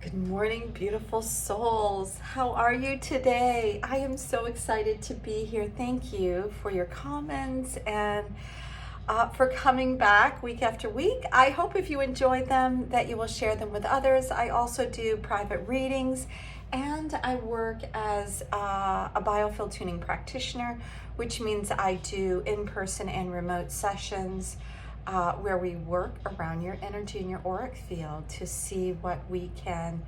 Good morning, beautiful souls. How are you today? I am so excited to be here. Thank you for your comments and for coming back week after week. I hope if you enjoy them that you will share them with others. I also do private readings and I work as a biofield tuning practitioner, which means I do in-person and remote sessions where we work around your energy and your auric field to see what we can,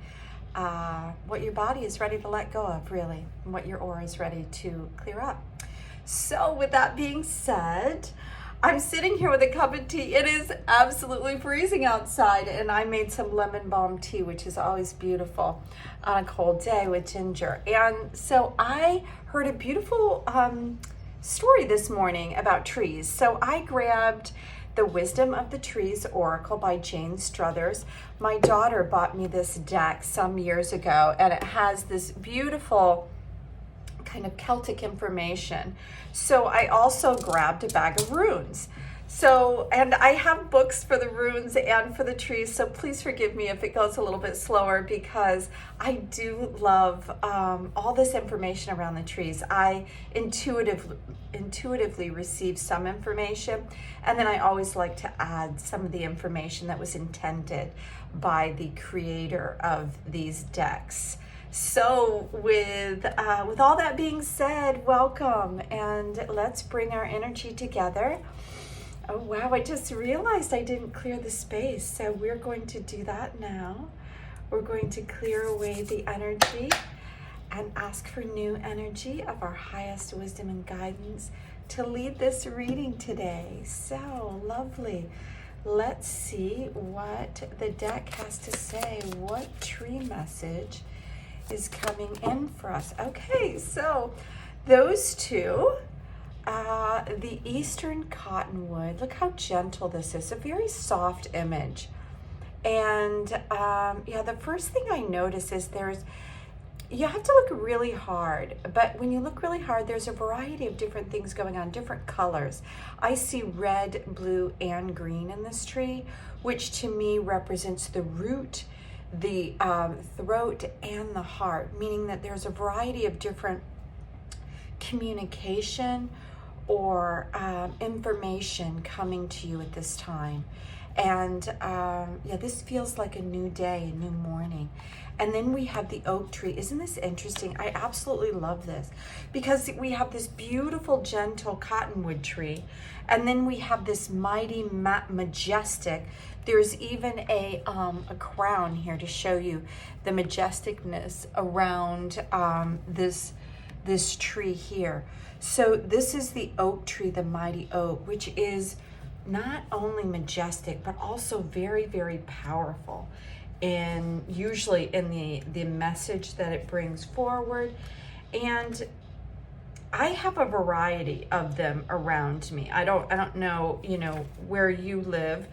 what your body is ready to let go of, really, and what your aura is ready to clear up. So with that being said, I'm sitting here with a cup of tea. It is absolutely freezing outside, and I made some lemon balm tea, which is always beautiful on a cold day with ginger. And so I heard a beautiful story this morning about trees. So I grabbed The Wisdom of the Trees Oracle by Jane Struthers. My daughter bought me this deck some years ago, and it has this beautiful kind of Celtic information. So I also grabbed a bag of runes. So, and I have books for the runes and for the trees, so please forgive me if it goes a little bit slower because I do love all this information around the trees. I intuitively receive some information, and then I always like to add some of the information that was intended by the creator of these decks. So with all that being said, welcome, and let's bring our energy together. Oh wow, I just realized I didn't clear the space, so we're going to do that now. We're going to clear away the energy and ask for new energy of our highest wisdom and guidance to lead this reading today. So lovely. Let's see what the deck has to say. What tree message is coming in for us? Okay, so those two, the Eastern Cottonwood, look how gentle this is, a very soft image. And yeah, the first thing I notice is you have to look really hard, but when you look really hard, there's a variety of different things going on, different colors. I see red, blue, and green in this tree, which to me represents the root, the throat, and the heart, meaning that there's a variety of different communication or information coming to you at this time. And yeah, this feels like a new day, a new morning. And then we have the oak tree. Isn't this interesting? I absolutely love this because we have this beautiful, gentle cottonwood tree. And then we have this mighty, majestic. There's even a crown here to show you the majesticness around this tree here. So this is the oak tree, the mighty oak, which is not only majestic, but also very, very powerful. And usually in the message that it brings forward. And I have a variety of them around me. I don't know, where you live,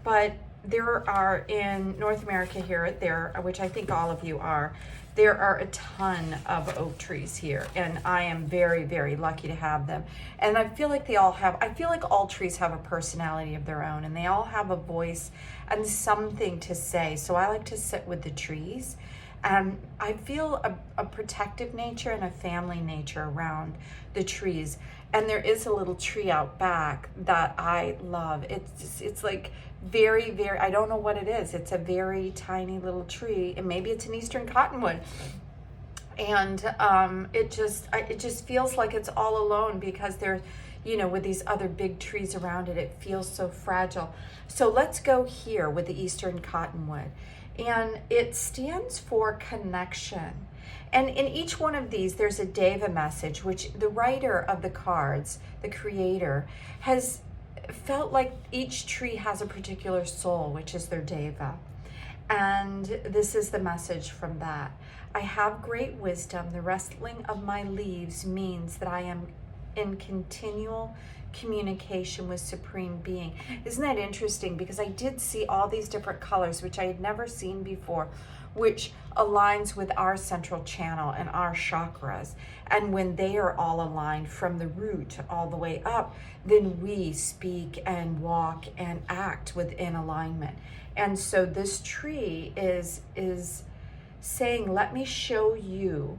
but there are in North America here, which I think all of you are, there are a ton of oak trees here, and I am very, very lucky to have them. And I feel like I feel like all trees have a personality of their own, and they all have a voice and something to say. So I like to sit with the trees, and I feel a protective nature and a family nature around the trees. And there is a little tree out back that I love. It's like very, very, I don't know what it is. It's a very tiny little tree, and maybe it's an Eastern Cottonwood. And it just feels like it's all alone because there's, with these other big trees around it, it feels so fragile. So let's go here with the Eastern Cottonwood. And it stands for connection. And in each one of these, there's a Deva message, which the writer of the cards, the creator, has felt like each tree has a particular soul, which is their Deva. And this is the message from that. I have great wisdom. The rustling of my leaves means that I am in continual communication with Supreme Being. Isn't that interesting? Because I did see all these different colors, which I had never seen before, which aligns with our central channel and our chakras. And when they are all aligned from the root all the way up, then we speak and walk and act within alignment. And so this tree is saying, let me show you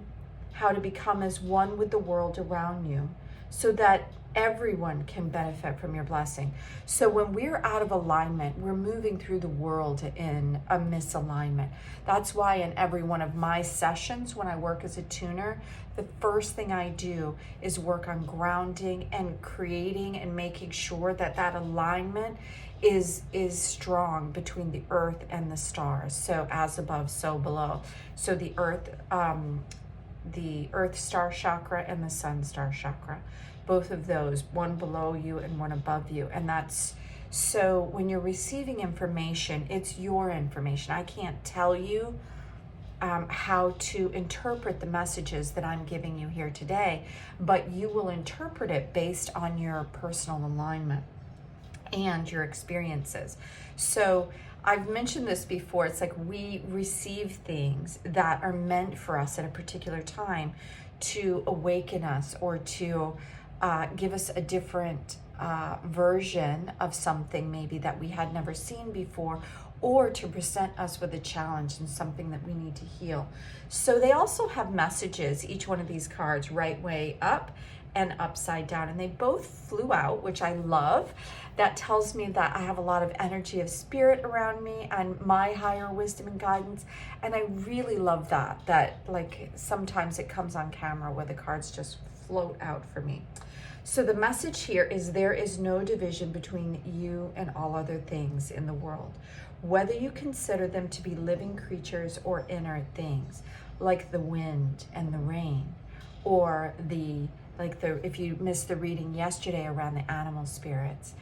how to become as one with the world around you so that everyone can benefit from your blessing. So when we're out of alignment, we're moving through the world in a misalignment. That's why in every one of my sessions, when I work as a tuner, the first thing I do is work on grounding and creating and making sure that that alignment is strong between the earth and the stars. So as above, so below. So the earth star chakra and the sun star chakra, both of those, one below you and one above you. And that's, so when you're receiving information, it's your information. I can't tell you how to interpret the messages that I'm giving you here today, but you will interpret it based on your personal alignment and your experiences. So I've mentioned this before. It's like we receive things that are meant for us at a particular time to awaken us or to give us a different version of something maybe that we had never seen before, or to present us with a challenge and something that we need to heal. So they also have messages, each one of these cards, right way up and upside down, and they both flew out, which I love. That tells me that I have a lot of energy of spirit around me and my higher wisdom and guidance, and I really love that like sometimes it comes on camera where the cards just float out for me. So the message here is there is no division between you and all other things in the world, whether you consider them to be living creatures or inert things, like the wind and the rain, or if you missed the reading yesterday around the animal spirits,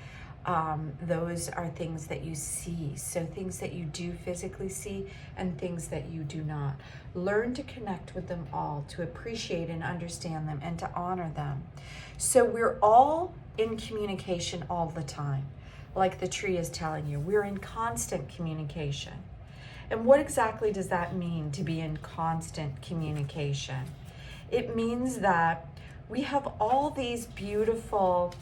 those are things that you see. So things that you do physically see and things that you do not. Learn to connect with them all, to appreciate and understand them, and to honor them. So we're all in communication all the time. Like the tree is telling you, we're in constant communication. And what exactly does that mean, to be in constant communication? It means that we have all these beautiful,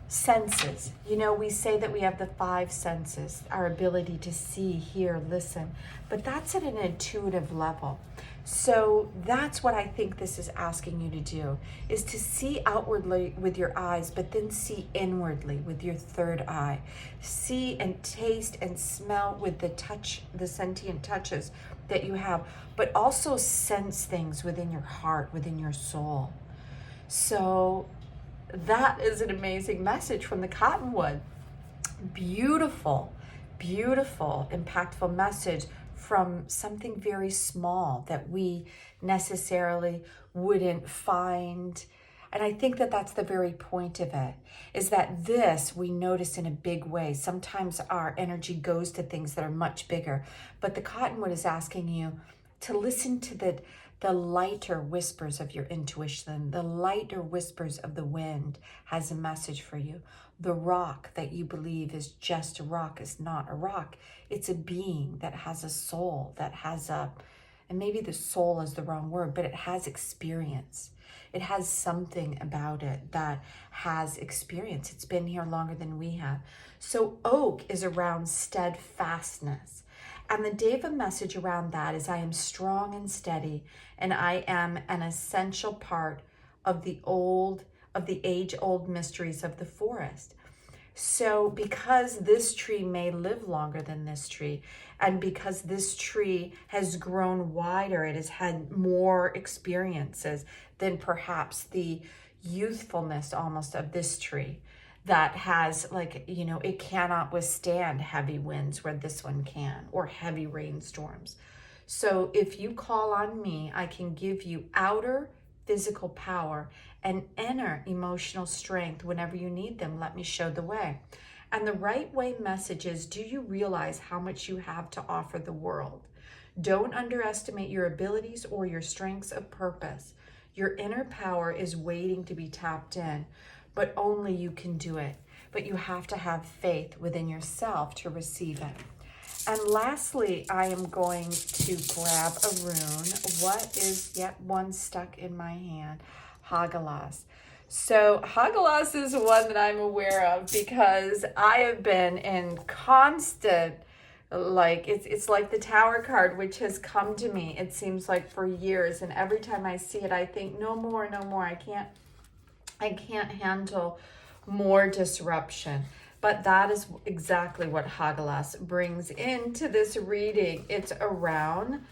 senses. We say that we have the 5 senses, our ability to see, hear, listen, but that's at an intuitive level. So that's what I think this is asking you to do, is to see outwardly with your eyes, but then see inwardly with your third eye. See and taste and smell with the touch, the sentient touches that you have, but also sense things within your heart, within your soul. So that is an amazing message from the cottonwood. Beautiful, beautiful, impactful message from something very small that we necessarily wouldn't find. And I think that that's the very point of it, is that this we notice in a big way. Sometimes our energy goes to things that are much bigger, but the cottonwood is asking you to listen to the lighter whispers of your intuition. The lighter whispers of the wind has a message for you. The rock that you believe is just a rock is not a rock. It's a being that has a soul, that has and maybe the soul is the wrong word, but it has experience. It has something about it that has experience. It's been here longer than we have. So oak is around steadfastness. And the Deva message around that is, I am strong and steady, and I am an essential part of the age-old mysteries of the forest. So because this tree may live longer than this tree, and because this tree has grown wider, it has had more experiences than perhaps the youthfulness almost of this tree, that has it cannot withstand heavy winds where this one can, or heavy rainstorms. So if you call on me, I can give you outer physical power and inner emotional strength whenever you need them. Let me show the way. And the right way message is, do you realize how much you have to offer the world? Don't underestimate your abilities or your strengths of purpose. Your inner power is waiting to be tapped in, but only you can do it. But you have to have faith within yourself to receive it. And lastly, I am going to grab a rune. What is yet one stuck in my hand? Hagelas. So Hagelas is one that I'm aware of because I have been in constant like it's like the Tower card, which has come to me, it seems like, for years, and every time I see it I think, no more, no more. I can't handle more disruption. But that is exactly what Hagelas brings into this reading. It's around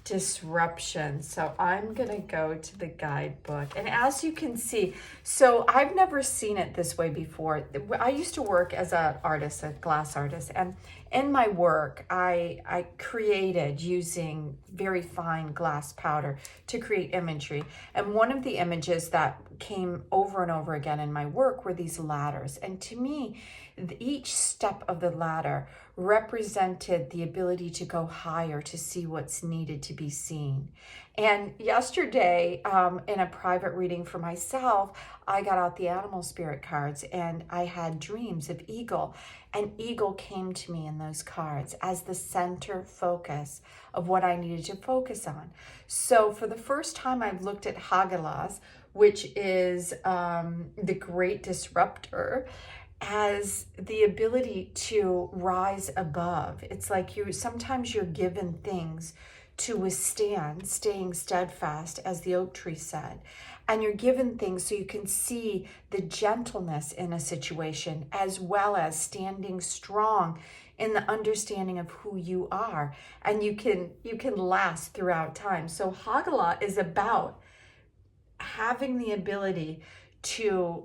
disruption. So I'm gonna go to the guidebook, and as you can see, so I've never seen it this way before. I used to work as an artist, a glass artist, and in my work I created using very fine glass powder to create imagery. And one of the images that came over and over again in my work were these ladders, and to me each step of the ladder represented the ability to go higher, to see what's needed to be seen. And yesterday, in a private reading for myself, I got out the animal spirit cards, and I had dreams of eagle. And eagle came to me in those cards as the center focus of what I needed to focus on. So for the first time, I've looked at Hagelas, which is the great disruptor, as the ability to rise above. It's like sometimes you're given things to withstand, staying steadfast, as the oak tree said. And you're given things so you can see the gentleness in a situation, as well as standing strong in the understanding of who you are. And you can last throughout time. So Hagala is about having the ability to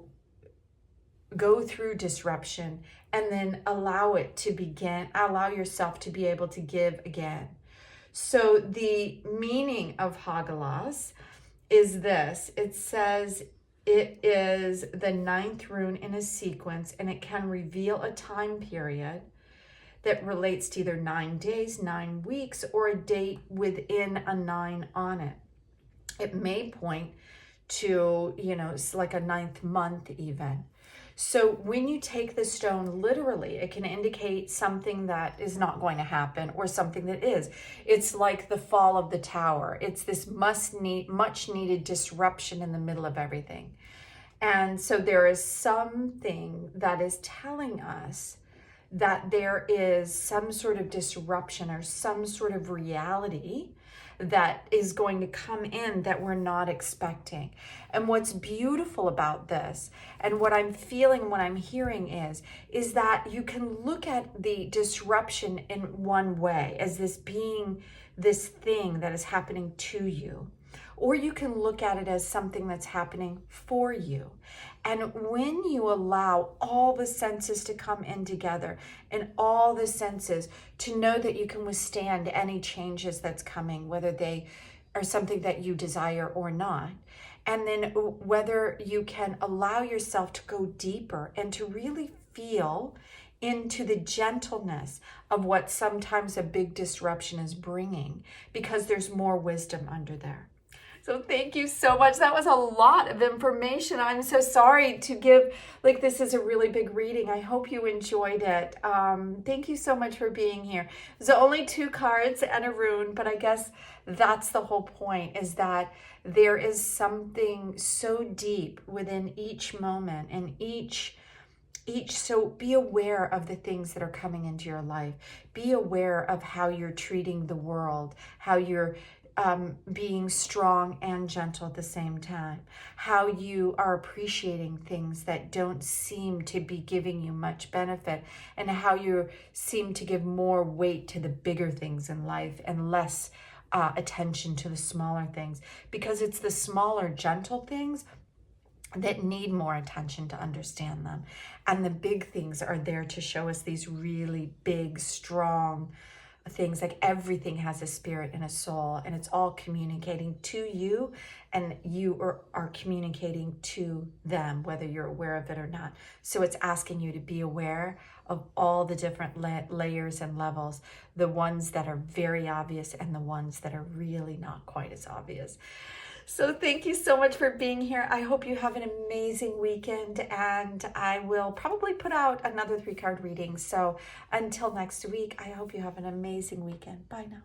go through disruption and then allow yourself to be able to give again. So the meaning of Hagelas is this. It says it is the 9th rune in a sequence, and it can reveal a time period that relates to either 9 days, 9 weeks, or a date within a 9 on it. It may point to, it's like a 9th month even. So when you take the stone literally, it can indicate something that is not going to happen or something that is. It's like the fall of the tower. It's this much needed disruption in the middle of everything. And so there is something that is telling us that there is some sort of disruption or some sort of reality that is going to come in that we're not expecting. And what's beautiful about this, and what I'm feeling, what I'm hearing is that you can look at the disruption in one way as this being this thing that is happening to you, or you can look at it as something that's happening for you. And when you allow all the senses to come in together, and all the senses to know that you can withstand any changes that's coming, whether they are something that you desire or not, and then whether you can allow yourself to go deeper and to really feel into the gentleness of what sometimes a big disruption is bringing, because there's more wisdom under there. So thank you so much. That was a lot of information. I'm so sorry to give, this is a really big reading. I hope you enjoyed it. Thank you so much for being here. There's only 2 cards and a rune, but I guess that's the whole point, is that there is something so deep within each moment and each. So be aware of the things that are coming into your life. Be aware of how you're treating the world, how you're being strong and gentle at the same time, how you are appreciating things that don't seem to be giving you much benefit, and how you seem to give more weight to the bigger things in life and less attention to the smaller things, because it's the smaller, gentle things that need more attention to understand them. And the big things are there to show us these really big, strong things. Like everything has a spirit and a soul, and it's all communicating to you, and you are communicating to them, whether you're aware of it or not. So it's asking you to be aware of all the different layers and levels, the ones that are very obvious and the ones that are really not quite as obvious. So thank you so much for being here. I hope you have an amazing weekend, and I will probably put out another 3-card reading. So until next week, I hope you have an amazing weekend. Bye now.